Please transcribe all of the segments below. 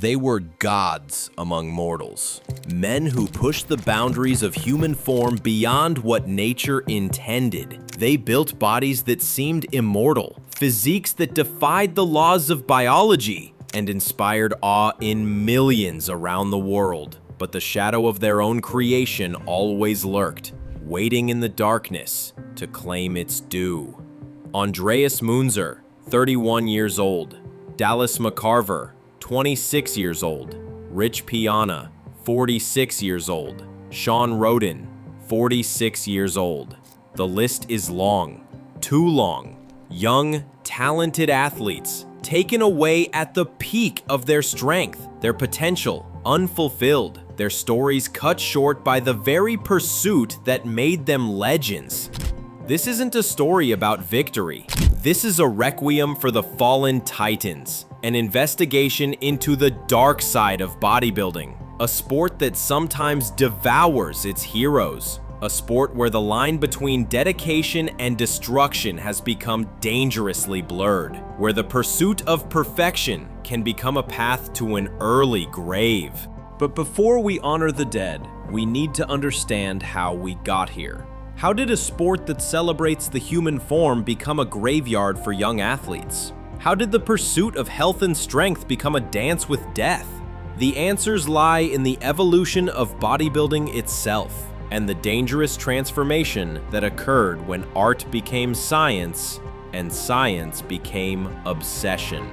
They were gods among mortals, men who pushed the boundaries of human form beyond what nature intended. They built bodies that seemed immortal, physiques that defied the laws of biology, and inspired awe in millions around the world. But the shadow of their own creation always lurked, waiting in the darkness to claim its due. Andreas Münzer, 31 years old. Dallas McCarver, 26 years old. Rich Piana, 46 years old. Shawn Rhoden, 46 years old. The list is long, too long. Young, talented athletes taken away at the peak of their strength, their potential unfulfilled, their stories cut short by the very pursuit that made them legends. This isn't a story about victory. This is a requiem for the fallen titans, an investigation into the dark side of bodybuilding, a sport that sometimes devours its heroes, a sport where the line between dedication and destruction has become dangerously blurred, where the pursuit of perfection can become a path to an early grave. But before we honor the dead, we need to understand how we got here. How did a sport that celebrates the human form become a graveyard for young athletes? How did the pursuit of health and strength become a dance with death? The answers lie in the evolution of bodybuilding itself and the dangerous transformation that occurred when art became science and science became obsession.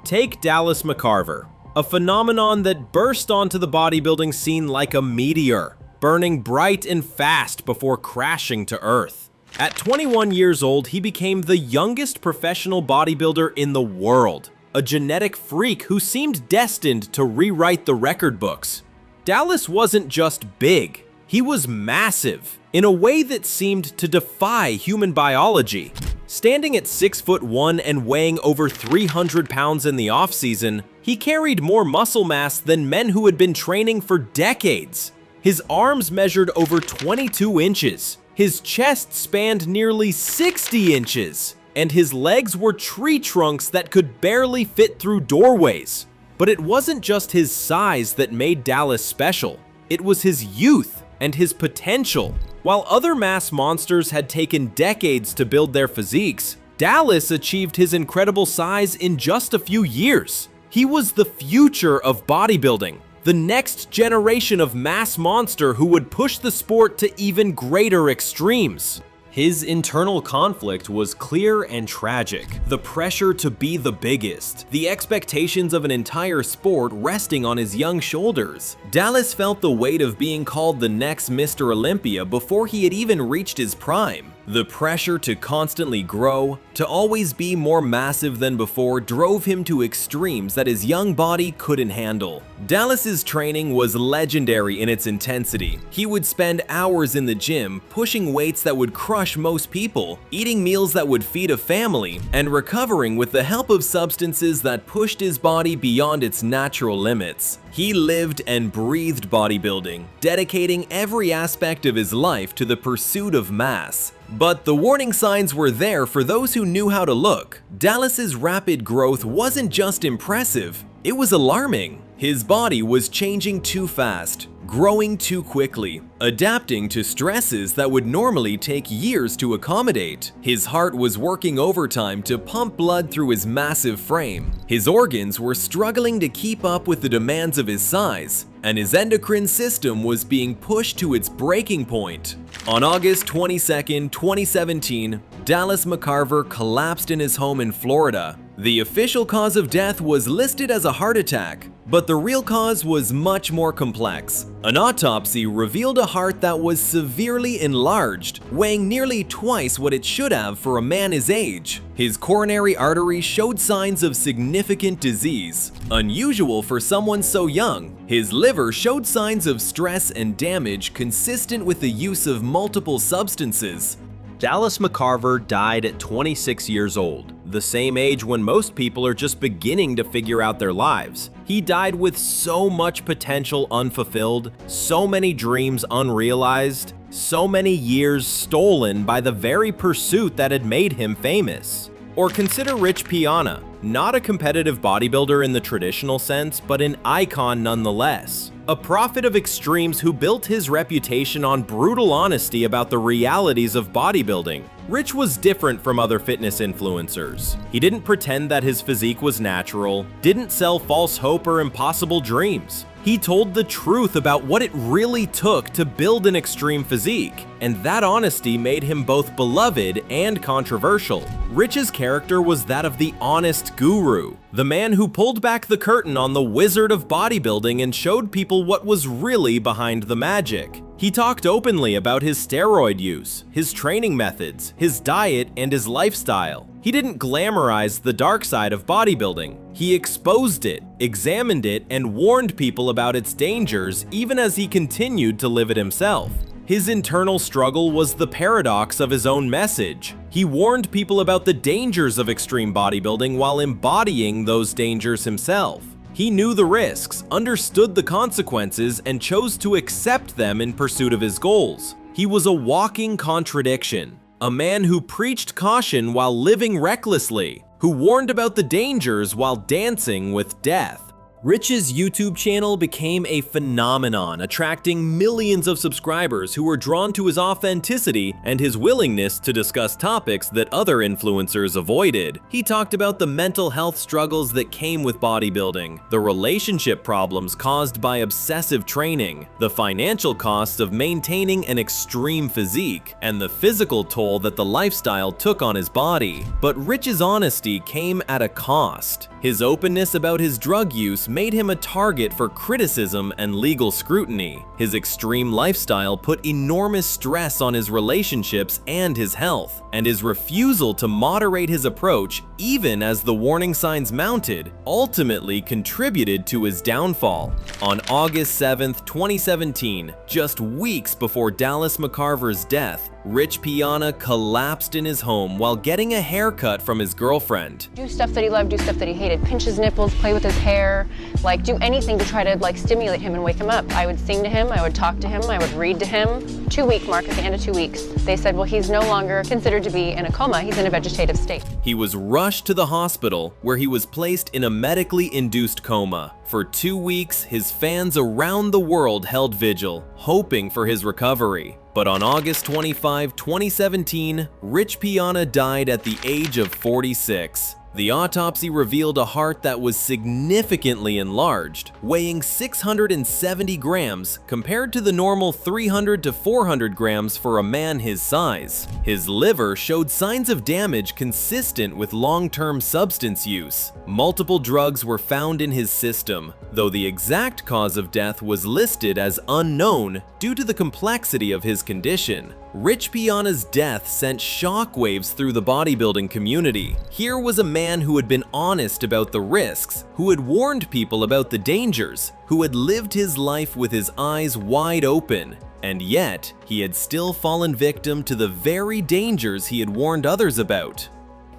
Take Dallas McCarver, a phenomenon that burst onto the bodybuilding scene like a meteor, burning bright and fast before crashing to earth. At 21 years old, he became the youngest professional bodybuilder in the world, a genetic freak who seemed destined to rewrite the record books. Dallas wasn't just big, he was massive, in a way that seemed to defy human biology. Standing at 6'1" and weighing over 300 pounds in the offseason, he carried more muscle mass than men who had been training for decades. His arms measured over 22 inches, his chest spanned nearly 60 inches, and his legs were tree trunks that could barely fit through doorways. But it wasn't just his size that made Dallas special, it was his youth and his potential. While other mass monsters had taken decades to build their physiques, Dallas achieved his incredible size in just a few years. He was the future of bodybuilding, the next generation of mass monster who would push the sport to even greater extremes. His internal conflict was clear and tragic. The pressure to be the biggest, the expectations of an entire sport resting on his young shoulders. Dallas felt the weight of being called the next Mr. Olympia before he had even reached his prime. The pressure to constantly grow, to always be more massive than before, drove him to extremes that his young body couldn't handle. Dallas's training was legendary in its intensity. He would spend hours in the gym, pushing weights that would crush most people, eating meals that would feed a family, and recovering with the help of substances that pushed his body beyond its natural limits. He lived and breathed bodybuilding, dedicating every aspect of his life to the pursuit of mass. But the warning signs were there for those who knew how to look. Dallas's rapid growth wasn't just impressive, it was alarming. His body was changing too fast, growing too quickly, adapting to stresses that would normally take years to accommodate. His heart was working overtime to pump blood through his massive frame. His organs were struggling to keep up with the demands of his size, and his endocrine system was being pushed to its breaking point. On August 22, 2017, Dallas McCarver collapsed in his home in Florida. The official cause of death was listed as a heart attack, but the real cause was much more complex. An autopsy revealed a heart that was severely enlarged, weighing nearly twice what it should have for a man his age. His coronary artery showed signs of significant disease, unusual for someone so young. His liver showed signs of stress and damage consistent with the use of multiple substances. Dallas McCarver died at 26 years old, the same age when most people are just beginning to figure out their lives. He died with so much potential unfulfilled, so many dreams unrealized, so many years stolen by the very pursuit that had made him famous. Or consider Rich Piana, Not a competitive bodybuilder in the traditional sense, but an icon nonetheless. A prophet of extremes who built his reputation on brutal honesty about the realities of bodybuilding. Rich was different from other fitness influencers. He didn't pretend that his physique was natural, didn't sell false hope or impossible dreams. He told the truth about what it really took to build an extreme physique, and that honesty made him both beloved and controversial. Rich's character was that of the honest guru, the man who pulled back the curtain on the wizard of bodybuilding and showed people what was really behind the magic. He talked openly about his steroid use, his training methods, his diet, and his lifestyle. He didn't glamorize the dark side of bodybuilding. He exposed it, examined it, and warned people about its dangers even as he continued to live it himself. His internal struggle was the paradox of his own message. He warned people about the dangers of extreme bodybuilding while embodying those dangers himself. He knew the risks, understood the consequences, and chose to accept them in pursuit of his goals. He was a walking contradiction, a man who preached caution while living recklessly, who warned about the dangers while dancing with death. Rich's YouTube channel became a phenomenon, attracting millions of subscribers who were drawn to his authenticity and his willingness to discuss topics that other influencers avoided. He talked about the mental health struggles that came with bodybuilding, the relationship problems caused by obsessive training, the financial costs of maintaining an extreme physique, and the physical toll that the lifestyle took on his body. But Rich's honesty came at a cost. His openness about his drug use made him a target for criticism and legal scrutiny. His extreme lifestyle put enormous stress on his relationships and his health, and his refusal to moderate his approach, even as the warning signs mounted, ultimately contributed to his downfall. On August 7th, 2017, just weeks before Dallas McCarver's death, Rich Piana collapsed in his home while getting a haircut from his girlfriend. Do stuff that he loved, do stuff that he hated, pinch his nipples, play with his hair, like do anything to try to stimulate him and wake him up. I would sing to him, I would talk to him, I would read to him. 2-week mark, at the end of 2 weeks, they said, well, he's no longer considered to be in a coma, he's in a vegetative state. He was rushed to the hospital where he was placed in a medically induced coma. For 2 weeks, his fans around the world held vigil, hoping for his recovery. But on August 25, 2017, Rich Piana died at the age of 46. The autopsy revealed a heart that was significantly enlarged, weighing 670 grams compared to the normal 300 to 400 grams for a man his size. His liver showed signs of damage consistent with long-term substance use. Multiple drugs were found in his system, though the exact cause of death was listed as unknown due to the complexity of his condition. Rich Piana's death sent shockwaves through the bodybuilding community. Here was a man who had been honest about the risks, who had warned people about the dangers, who had lived his life with his eyes wide open, and yet he had still fallen victim to the very dangers he had warned others about.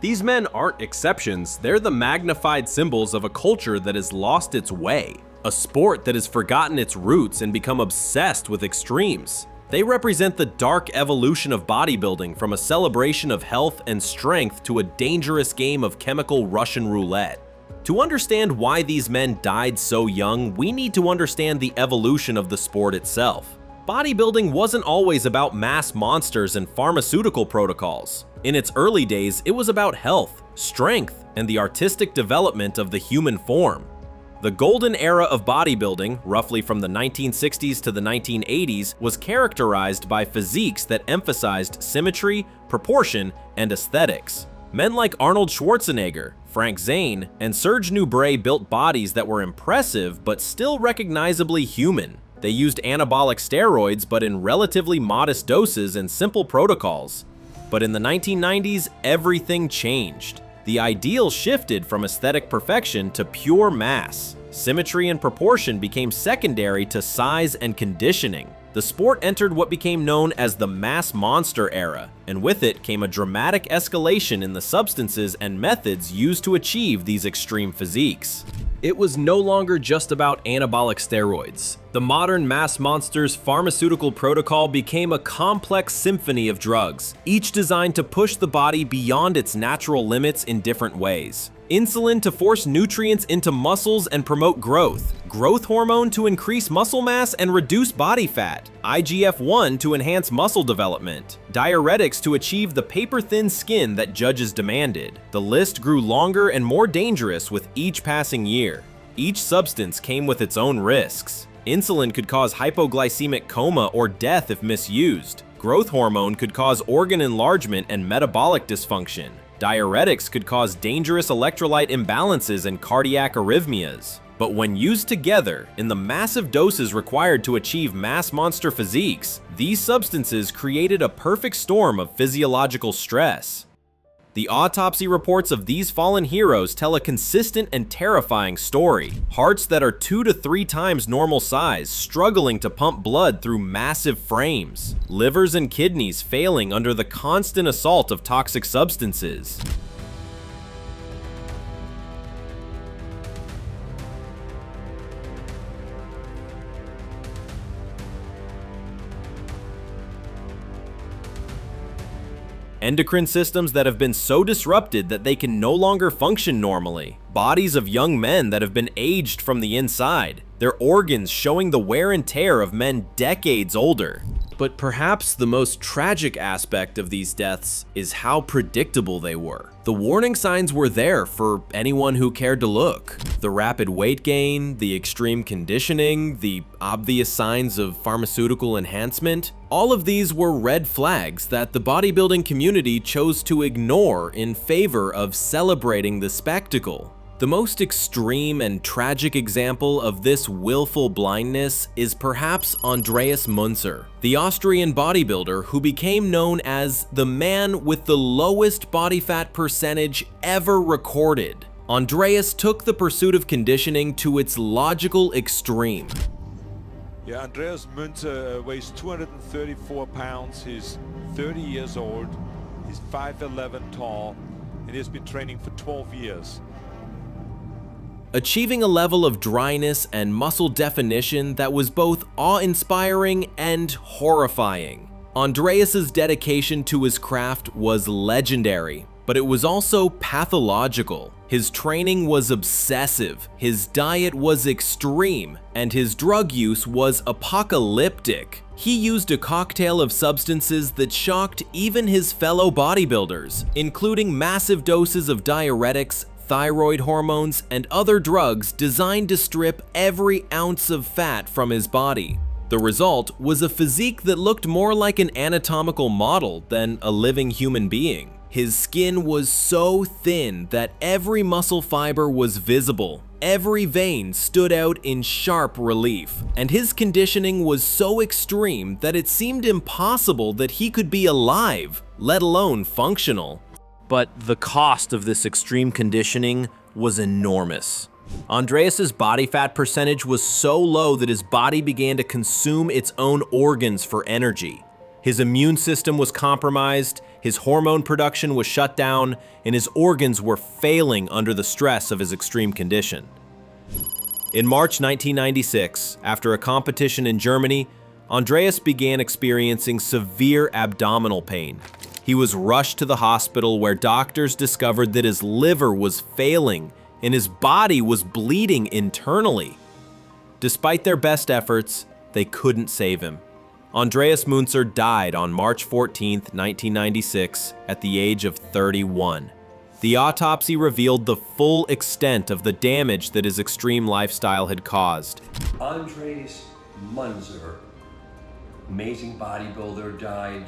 These men aren't exceptions, they're the magnified symbols of a culture that has lost its way, a sport that has forgotten its roots and become obsessed with extremes. They represent the dark evolution of bodybuilding, from a celebration of health and strength to a dangerous game of chemical Russian roulette. To understand why these men died so young, we need to understand the evolution of the sport itself. Bodybuilding wasn't always about mass monsters and pharmaceutical protocols. In its early days, it was about health, strength, and the artistic development of the human form. The golden era of bodybuilding, roughly from the 1960s to the 1980s, was characterized by physiques that emphasized symmetry, proportion, and aesthetics. Men like Arnold Schwarzenegger, Frank Zane, and Serge Nubret built bodies that were impressive but still recognizably human. They used anabolic steroids but in relatively modest doses and simple protocols. But in the 1990s, everything changed. The ideal shifted from aesthetic perfection to pure mass. Symmetry and proportion became secondary to size and conditioning. The sport entered what became known as the mass monster era, and with it came a dramatic escalation in the substances and methods used to achieve these extreme physiques. It was no longer just about anabolic steroids. The modern mass monster's pharmaceutical protocol became a complex symphony of drugs, each designed to push the body beyond its natural limits in different ways. insulin to force nutrients into muscles and promote growth, growth hormone to increase muscle mass and reduce body fat, IGF-1 to enhance muscle development, diuretics to achieve the paper-thin skin that judges demanded. The list grew longer and more dangerous with each passing year. Each substance came with its own risks. Insulin could cause hypoglycemic coma or death if misused. Growth hormone could cause organ enlargement and metabolic dysfunction. Diuretics could cause dangerous electrolyte imbalances and cardiac arrhythmias. But when used together in the massive doses required to achieve mass monster physiques, these substances created a perfect storm of physiological stress. The autopsy reports of these fallen heroes tell a consistent and terrifying story. Hearts that are 2 to 3 times normal size, struggling to pump blood through massive frames. Livers and kidneys failing under the constant assault of toxic substances. Endocrine systems that have been so disrupted that they can no longer function normally. Bodies of young men that have been aged from the inside. Their organs showing the wear and tear of men decades older. But perhaps the most tragic aspect of these deaths is how predictable they were. The warning signs were there for anyone who cared to look. The rapid weight gain, the extreme conditioning, the obvious signs of pharmaceutical enhancement, all of these were red flags that the bodybuilding community chose to ignore in favor of celebrating the spectacle. The most extreme and tragic example of this willful blindness is perhaps Andreas Münzer, the Austrian bodybuilder who became known as the man with the lowest body fat percentage ever recorded. Andreas took the pursuit of conditioning to its logical extreme. Yeah, Andreas Münzer weighs 234 pounds, he's 30 years old, he's 5'11" tall, and he has been training for 12 years. Achieving a level of dryness and muscle definition that was both awe-inspiring and horrifying. Andreas's dedication to his craft was legendary, but it was also pathological. His training was obsessive, his diet was extreme, and his drug use was apocalyptic. He used a cocktail of substances that shocked even his fellow bodybuilders, including massive doses of diuretics, thyroid hormones, and other drugs designed to strip every ounce of fat from his body. The result was a physique that looked more like an anatomical model than a living human being. His skin was so thin that every muscle fiber was visible, every vein stood out in sharp relief, and his conditioning was so extreme that it seemed impossible that he could be alive, let alone functional. But the cost of this extreme conditioning was enormous. Andreas's body fat percentage was so low that his body began to consume its own organs for energy. His immune system was compromised, his hormone production was shut down, and his organs were failing under the stress of his extreme condition. In March 1996, after a competition in Germany, Andreas began experiencing severe abdominal pain. He was rushed to the hospital where doctors discovered that his liver was failing and his body was bleeding internally. Despite their best efforts, they couldn't save him. Andreas Münzer died on March 14, 1996, at the age of 31. The autopsy revealed the full extent of the damage that his extreme lifestyle had caused. Andreas Münzer, amazing bodybuilder, died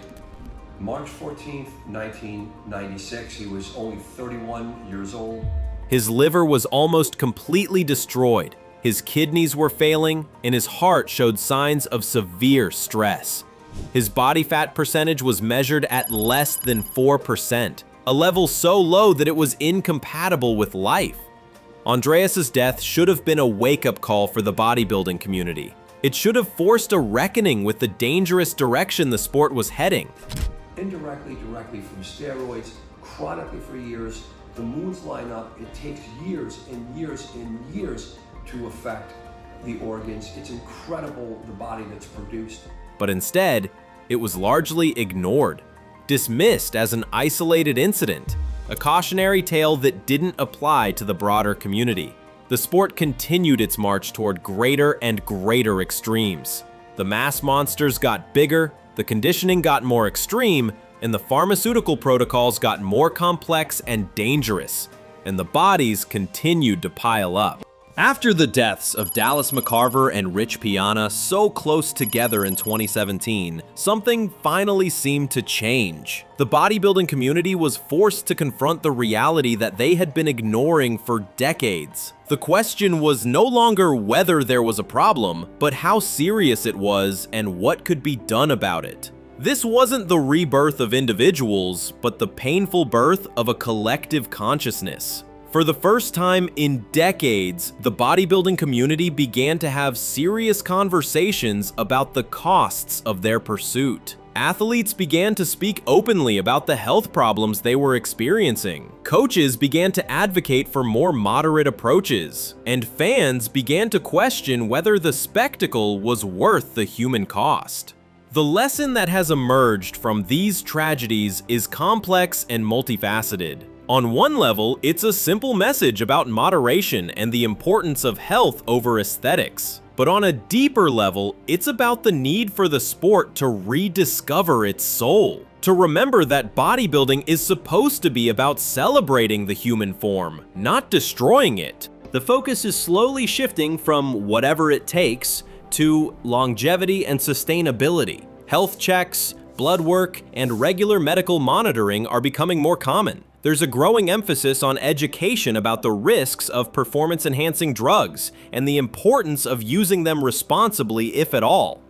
March 14th, 1996. He was only 31 years old. His liver was almost completely destroyed. His kidneys were failing, and his heart showed signs of severe stress. His body fat percentage was measured at less than 4%, a level so low that it was incompatible with life. Andreas's death should have been a wake-up call for the bodybuilding community. It should have forced a reckoning with the dangerous direction the sport was heading. Indirectly, directly from steroids, chronically for years, the moons line up. It takes years and years and years to affect the organs. It's incredible, the body that's produced. But instead, it was largely ignored, dismissed as an isolated incident. a cautionary tale that didn't apply to the broader community. The sport continued its march toward greater and greater extremes. The mass monsters got bigger, the conditioning got more extreme, and the pharmaceutical protocols got more complex and dangerous, and the bodies continued to pile up. After the deaths of Dallas McCarver and Rich Piana so close together in 2017, something finally seemed to change. The bodybuilding community was forced to confront the reality that they had been ignoring for decades. The question was no longer whether there was a problem, but how serious it was and what could be done about it. This wasn't the rebirth of individuals, but the painful birth of a collective consciousness. For the first time in decades, the bodybuilding community began to have serious conversations about the costs of their pursuit. Athletes began to speak openly about the health problems they were experiencing. Coaches began to advocate for more moderate approaches, and fans began to question whether the spectacle was worth the human cost. The lesson that has emerged from these tragedies is complex and multifaceted. On one level, it's a simple message about moderation and the importance of health over aesthetics. But on a deeper level, it's about the need for the sport to rediscover its soul. To remember that bodybuilding is supposed to be about celebrating the human form, not destroying it. The focus is slowly shifting from whatever it takes to longevity and sustainability. Health checks, blood work, and regular medical monitoring are becoming more common. There's a growing emphasis on education about the risks of performance-enhancing drugs and the importance of using them responsibly, if at all.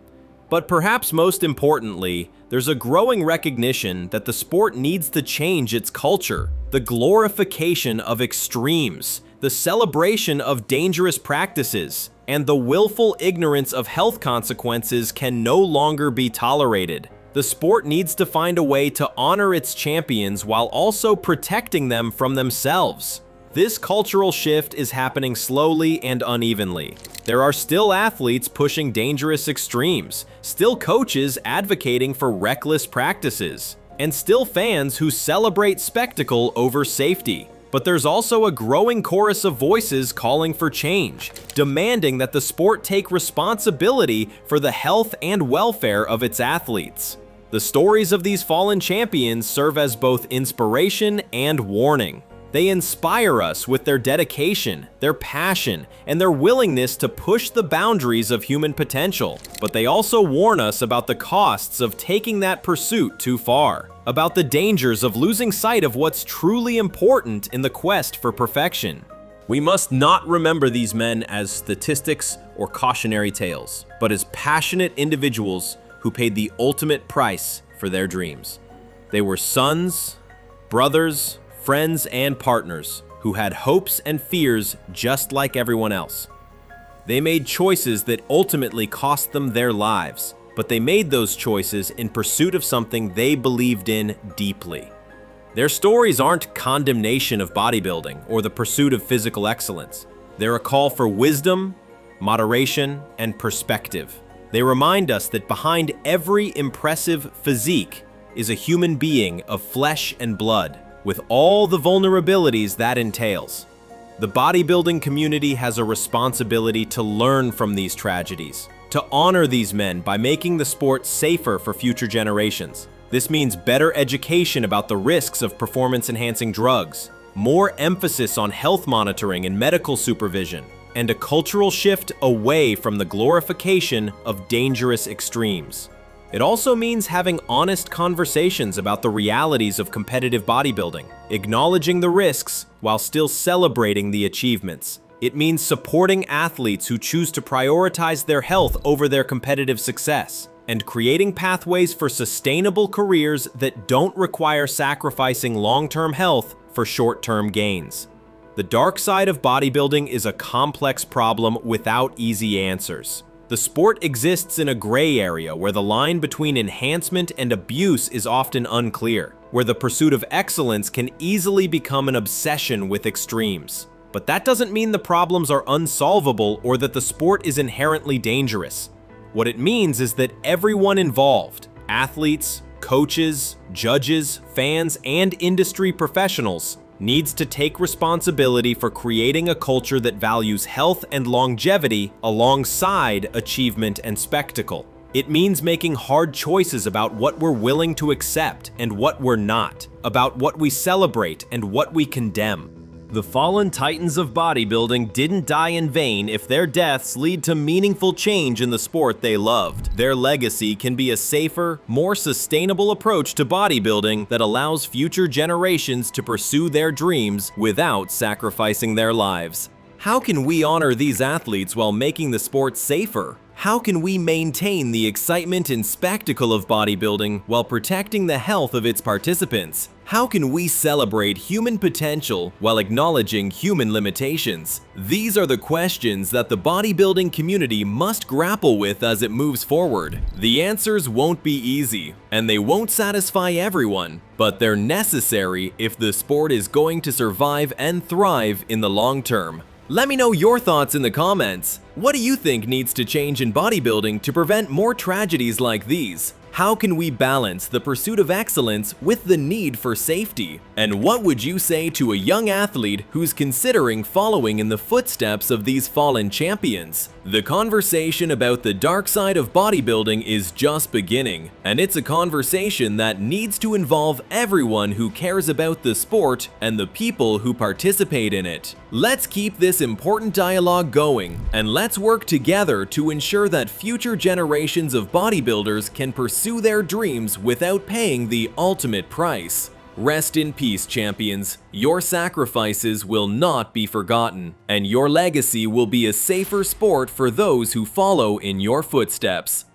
But perhaps most importantly, there's a growing recognition that the sport needs to change its culture. The glorification of extremes, the celebration of dangerous practices, and the willful ignorance of health consequences can no longer be tolerated. The sport needs to find a way to honor its champions while also protecting them from themselves. This cultural shift is happening slowly and unevenly. There are still athletes pushing dangerous extremes, still coaches advocating for reckless practices, and still fans who celebrate spectacle over safety. But there's also a growing chorus of voices calling for change, demanding that the sport take responsibility for the health and welfare of its athletes. The stories of these fallen champions serve as both inspiration and warning. They inspire us with their dedication, their passion, and their willingness to push the boundaries of human potential. But they also warn us about the costs of taking that pursuit too far, about the dangers of losing sight of what's truly important in the quest for perfection. We must not remember these men as statistics or cautionary tales, but as passionate individuals who paid the ultimate price for their dreams. They were sons, brothers, friends, and partners who had hopes and fears just like everyone else. They made choices that ultimately cost them their lives, but they made those choices in pursuit of something they believed in deeply. Their stories aren't condemnation of bodybuilding or the pursuit of physical excellence. They're a call for wisdom, moderation, and perspective. They remind us that behind every impressive physique is a human being of flesh and blood, with all the vulnerabilities that entails. The bodybuilding community has a responsibility to learn from these tragedies, to honor these men by making the sport safer for future generations. This means better education about the risks of performance-enhancing drugs, more emphasis on health monitoring and medical supervision, and a cultural shift away from the glorification of dangerous extremes. It also means having honest conversations about the realities of competitive bodybuilding, acknowledging the risks while still celebrating the achievements. It means supporting athletes who choose to prioritize their health over their competitive success, and creating pathways for sustainable careers that don't require sacrificing long-term health for short-term gains. The dark side of bodybuilding is a complex problem without easy answers. The sport exists in a gray area where the line between enhancement and abuse is often unclear, where the pursuit of excellence can easily become an obsession with extremes. But that doesn't mean the problems are unsolvable or that the sport is inherently dangerous. What it means is that everyone involved, athletes, coaches, judges, fans, and industry professionals, needs to take responsibility for creating a culture that values health and longevity alongside achievement and spectacle. It means making hard choices about what we're willing to accept and what we're not, about what we celebrate and what we condemn. The fallen titans of bodybuilding didn't die in vain if their deaths lead to meaningful change in the sport they loved. Their legacy can be a safer, more sustainable approach to bodybuilding that allows future generations to pursue their dreams without sacrificing their lives. How can we honor these athletes while making the sport safer? How can we maintain the excitement and spectacle of bodybuilding while protecting the health of its participants? How can we celebrate human potential while acknowledging human limitations? These are the questions that the bodybuilding community must grapple with as it moves forward. The answers won't be easy, and they won't satisfy everyone, but they're necessary if the sport is going to survive and thrive in the long term. Let me know your thoughts in the comments. What do you think needs to change in bodybuilding to prevent more tragedies like these? How can we balance the pursuit of excellence with the need for safety? And what would you say to a young athlete who's considering following in the footsteps of these fallen champions? The conversation about the dark side of bodybuilding is just beginning, and it's a conversation that needs to involve everyone who cares about the sport and the people who participate in it. Let's keep this important dialogue going, and let's work together to ensure that future generations of bodybuilders can pursue their dreams without paying the ultimate price. Rest in peace, champions. Your sacrifices will not be forgotten, and your legacy will be a safer sport for those who follow in your footsteps.